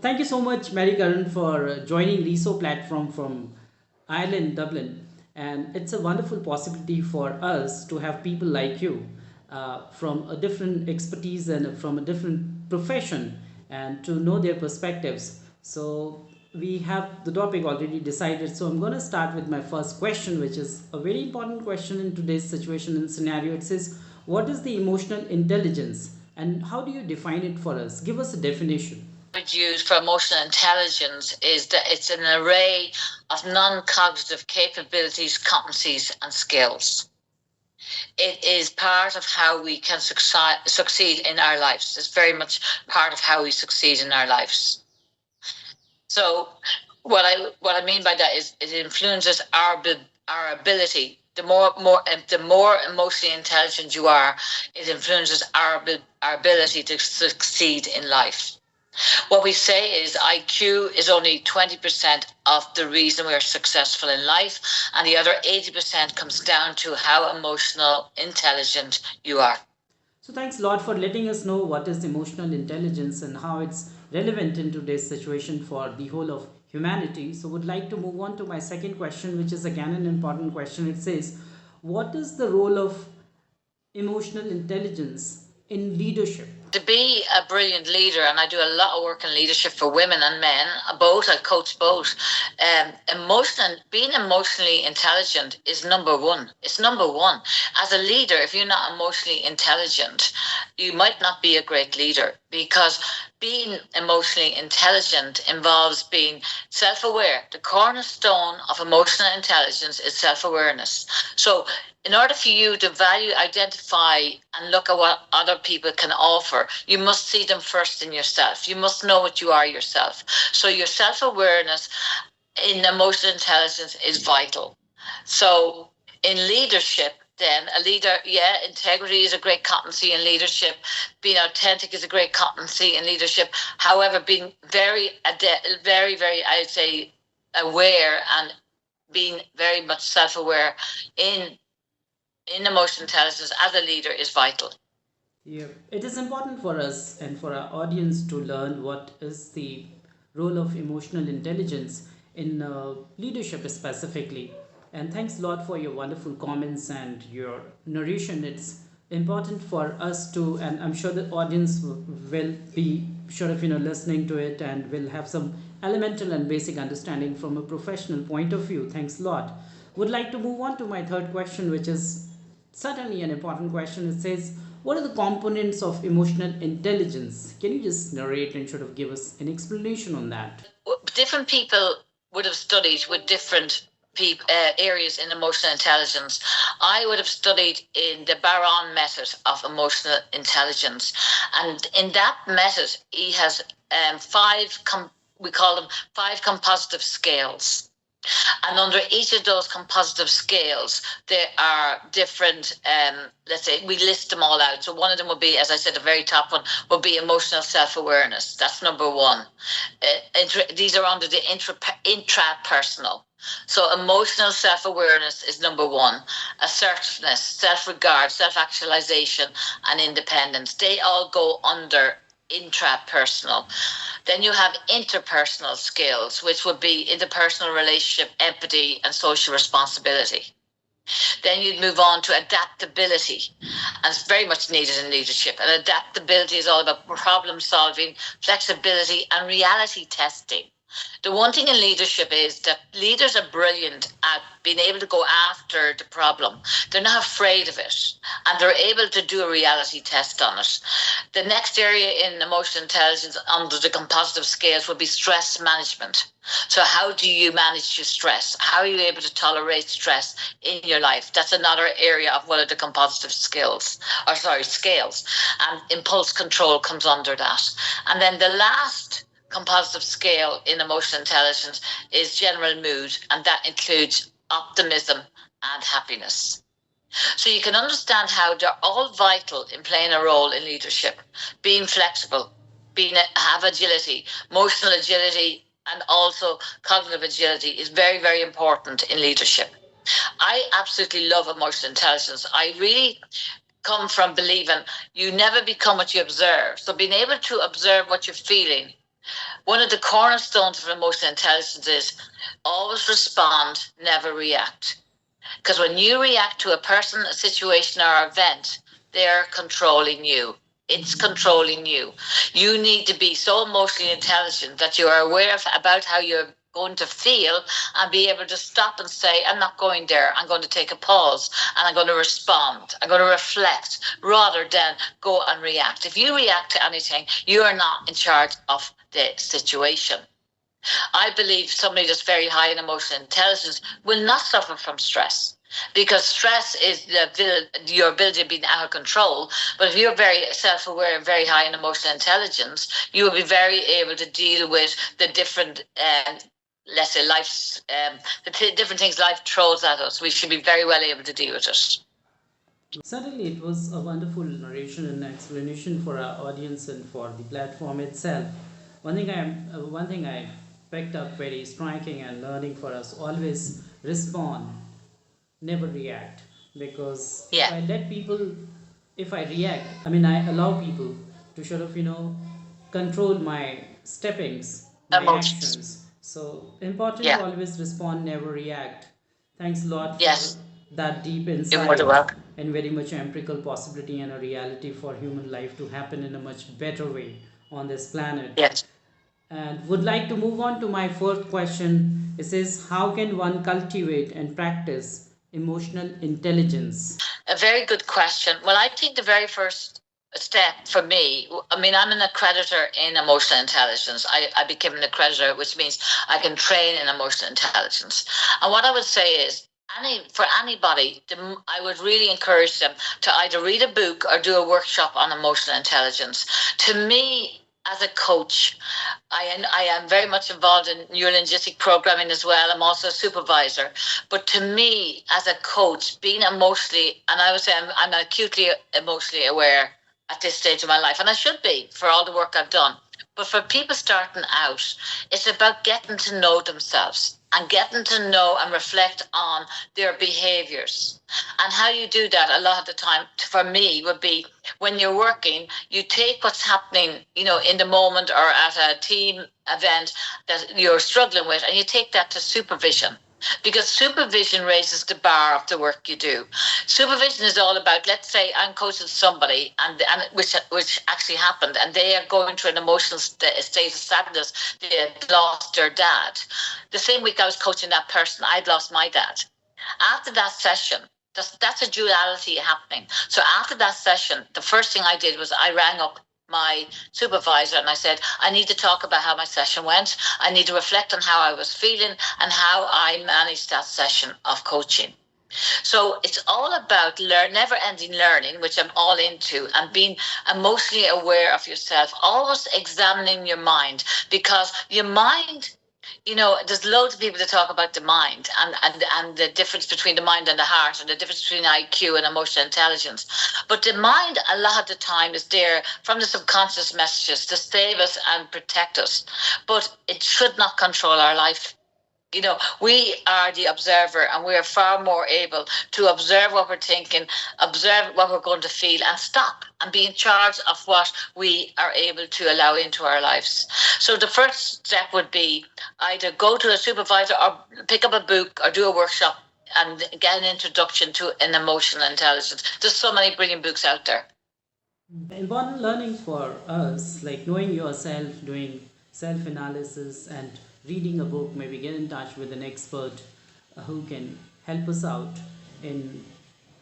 Thank you so much, Mary Karan, for joining RESO platform from Ireland, Dublin. And it's a wonderful possibility for us to have people like you from a different expertise and from a different profession and to know their perspectives. So we have the topic already decided. So I'm going to start with my first question, which is a very important question in today's situation and scenario. It says, what is the emotional intelligence and how do you define it for us? Give us a definition. Would use for emotional intelligence is that it's an array of non-cognitive capabilities, competencies, and skills. It is part of how we can succeed in our lives. It's very much part of how we succeed in our lives. So, what I mean by that is it influences our ability. The more emotionally intelligent you are, it influences our ability to succeed in life. What we say is IQ is only 20% of the reason we are successful in life, and the other 80% comes down to how emotional intelligent you are. So thanks a lot for letting us know what is emotional intelligence and how it's relevant in today's situation for the whole of humanity. So would like to move on to my second question, which is again an important question. It says, what is the role of emotional intelligence in leadership? To be a brilliant leader, and I do a lot of work in leadership for women and men, both, I coach both. Being emotionally intelligent is number one. It's number one. As a leader, if you're not emotionally intelligent, you might not be a great leader, because being emotionally intelligent involves being self-aware. The cornerstone of emotional intelligence is self-awareness. So in order for you to value, identify, and look at what other people can offer, you must see them first in yourself. You must know what you are yourself. So your self-awareness in emotional intelligence is vital. So in leadership, then a leader, yeah, integrity is a great competency in leadership. Being authentic is a great competency in leadership. However, being very, I'd say, aware and being very much self-aware in emotional intelligence as a leader is vital. Yeah, it is important for us and for our audience to learn what is the role of emotional intelligence in leadership specifically. And thanks a lot for your wonderful comments and your narration. It's important for us to, and I'm sure the audience will be sure of listening to it and will have some elemental and basic understanding from a professional point of view. Thanks a lot. Would like to move on to my third question, which is certainly an important question. It says, what are the components of emotional intelligence? Can you just narrate and sort of give us an explanation on that? Different people would have studied with different areas in emotional intelligence. I would have studied in the Baron method of emotional intelligence, and in that method, he has we call them five compositive scales. And under each of those compositive scales, there are different, let's say, we list them all out. So one of them would be, as I said, the very top one would be emotional self-awareness. That's number one. These are under the intrapersonal. So emotional self-awareness is number one. Assertiveness, self-regard, self-actualization, and independence. They all go under intrapersonal. Then you have interpersonal skills, which would be interpersonal relationship, empathy, and social responsibility. Then you'd move on to adaptability, and it's very much needed in leadership. And adaptability is all about problem solving, flexibility, and reality testing. The one thing in leadership is that leaders are brilliant at being able to go after the problem. They're not afraid of it, and they're able to do a reality test on it. The next area in emotional intelligence under the compositive scales would be stress management. So how do you manage your stress? How are you able to tolerate stress in your life? That's another area of one of the compositive scales. And impulse control comes under that. And then the last compositive scale in emotional intelligence is general mood, and that includes optimism and happiness. So you can understand how they're all vital in playing a role in leadership. Being flexible, have agility, emotional agility, and also cognitive agility is very, very important in leadership. I absolutely love emotional intelligence. I really come from believing you never become what you observe. So being able to observe what you're feeling One of the cornerstones of emotional intelligence is always respond, never react. Because when you react to a person, a situation, or event, they're controlling you. It's controlling you. You need to be so emotionally intelligent that you are aware of about how you're going to feel and be able to stop and say, I'm not going there. I'm going to take a pause and I'm going to respond. I'm going to reflect rather than go and react. If you react to anything, you are not in charge of the situation. I believe somebody that's very high in emotional intelligence will not suffer from stress because stress is your ability to be out of control. But if you're very self aware and very high in emotional intelligence, you will be very able to deal with the different. Let's say life's different things life throws at us. We should be very well able to deal with it. Certainly, it was a wonderful narration and explanation for our audience and for the platform itself. One thing I picked up very striking and learning for us: always respond, never react. Because Yeah. if I react, I mean, I allow people to sort of control my steppings, my Emotions. actions. So important to Yeah. always respond, never react. Thanks a lot for Yes. that deep You're more than insight welcome. and very much empirical possibility and a reality for human life to happen in a much better way on this planet. Yes. And would like to move on to my fourth question. It says, how can one cultivate and practice emotional intelligence? A very good question. Well, I think the very first step for me, I mean, I'm an accreditor in emotional intelligence. I became an accreditor, which means I can train in emotional intelligence. And what I would say is, for anybody, I would really encourage them to either read a book or do a workshop on emotional intelligence. To me, as a coach, I am very much involved in neurolinguistic programming as well. I'm also a supervisor. But to me, as a coach, being emotionally, and I would say I'm acutely emotionally aware at this stage of my life, and I should be for all the work I've done. But for people starting out, it's about getting to know themselves and getting to know and reflect on their behaviors. And how you do that a lot of the time, for me, would be when you're working, you take what's happening, in the moment or at a team event that you're struggling with, and you take that to supervision because supervision raises the bar of the work you do. Supervision is all about, let's say I'm coaching somebody and which actually happened, and they are going through an emotional state of sadness. They had lost their dad. The same week I was coaching that person, I'd lost my dad. After that session, that's a duality happening. So after that session, the first thing I did was I rang up my supervisor and I said, I need to talk about how my session went. I need to reflect on how I was feeling and how I managed that session of coaching. So it's all about never ending learning, which I'm all into, and being emotionally aware of yourself, always examining your mind, because your mind, there's loads of people that talk about the mind and the difference between the mind and the heart and the difference between IQ and emotional intelligence. But the mind, a lot of the time, is there from the subconscious messages to save us and protect us. But it should not control our life. We are the observer, and we are far more able to observe what we're thinking, observe what we're going to feel, and stop and be in charge of what we are able to allow into our lives. So the first step would be either go to a supervisor or pick up a book or do a workshop and get an introduction to an emotional intelligence. There's so many brilliant books out there. Important learnings for us, like knowing yourself, doing self analysis, and reading a book, maybe get in touch with an expert who can help us out in,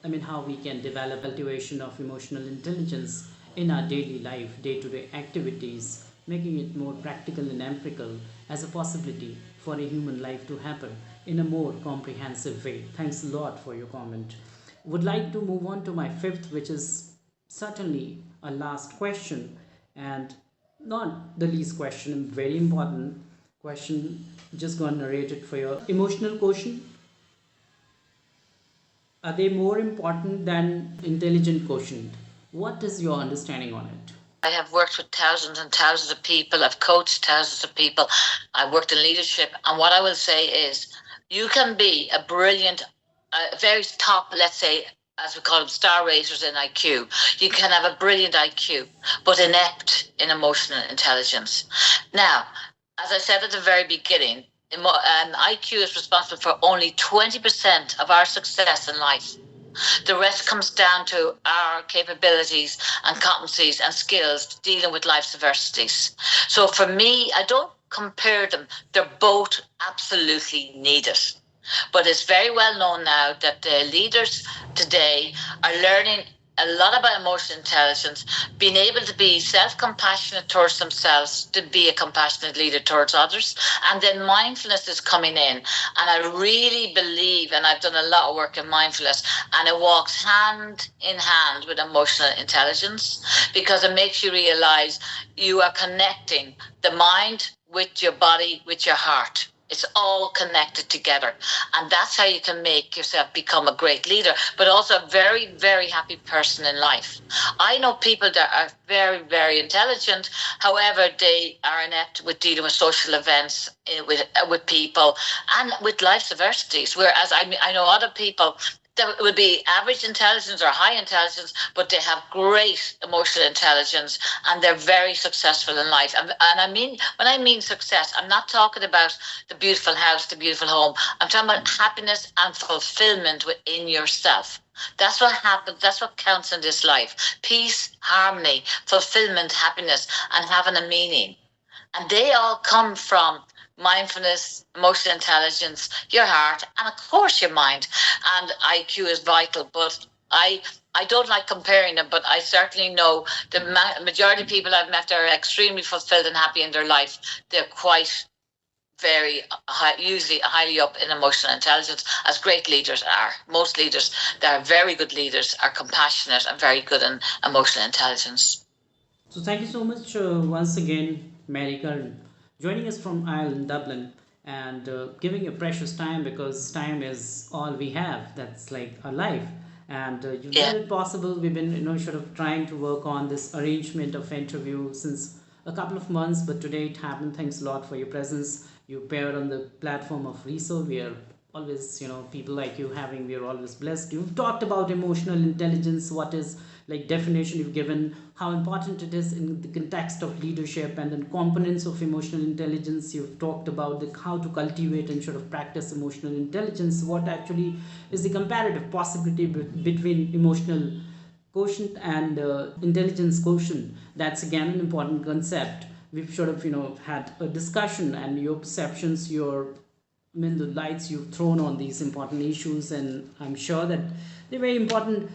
I mean, how we can develop cultivation of emotional intelligence in our daily life, day to day activities, making it more practical and empirical as a possibility for a human life to happen in a more comprehensive way. Thanks a lot for your comment. Would like to move on to my fifth, which is certainly a last question, and not the least question, very important question. Just going to narrate it for you. Emotional quotient, are they more important than intelligent quotient? What is your understanding on it? I have worked with thousands and thousands of people. I've coached thousands of people. I've worked in leadership. And what I will say is you can be a brilliant, very top, let's say, as we call them, star raters in IQ. You can have a brilliant IQ, but inept in emotional intelligence. Now, as I said at the very beginning, IQ is responsible for only 20% of our success in life. The rest comes down to our capabilities and competencies and skills dealing with life's adversities. So for me, I don't compare them. They're both absolutely needed. But it's very well known now that the leaders today are learning a lot about emotional intelligence, being able to be self-compassionate towards themselves, to be a compassionate leader towards others. And then mindfulness is coming in. And I really believe, and I've done a lot of work in mindfulness, and it walks hand in hand with emotional intelligence, because it makes you realize you are connecting the mind with your body, with your heart. It's all connected together. And that's how you can make yourself become a great leader, but also a very, very happy person in life. I know people that are very, very intelligent. However, they are inept with dealing with social events, with people, and with life's adversities. Whereas I know other people that would be average intelligence or high intelligence, but they have great emotional intelligence and they're very successful in life. And I mean, when I mean success, I'm not talking about the beautiful house, the beautiful home. I'm talking about happiness and fulfillment within yourself. That's what happens. That's what counts in this life. Peace, harmony, fulfillment, happiness, and having a meaning. And they all come from mindfulness, emotional intelligence, your heart, and of course your mind. And IQ is vital, but I don't like comparing them, but I certainly know the majority of people I've met are extremely fulfilled and happy in their life. They're quite very high, usually highly up in emotional intelligence, as great leaders are. Most leaders that are very good leaders are compassionate and very good in emotional intelligence. So thank you so much once again, Mary Curran, joining us from Ireland, Dublin, and giving your precious time, because time is all we have. That's like our life, and you've Yeah. made it possible. We've been, sort of trying to work on this arrangement of interview since a couple of months, but today it happened. Thanks a lot for your presence. You appeared on the platform of Reso. We are always, people like you having, we are always blessed. You've talked about emotional intelligence, what is like definition you've given, how important it is in the context of leadership, and then components of emotional intelligence. You've talked about how to cultivate and sort of practice emotional intelligence, what actually is the comparative possibility between emotional quotient and intelligence quotient. That's again an important concept. We've sort of had a discussion, and your perceptions, your, I mean, the lights you've thrown on these important issues, and I'm sure that they're very important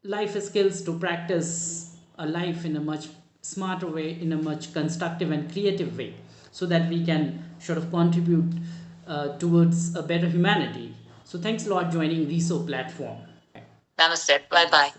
life skills to practice a life in a much smarter way, in a much constructive and creative way, so that we can sort of contribute towards a better humanity. So thanks a lot joining Reso platform. Namaste. Bye bye.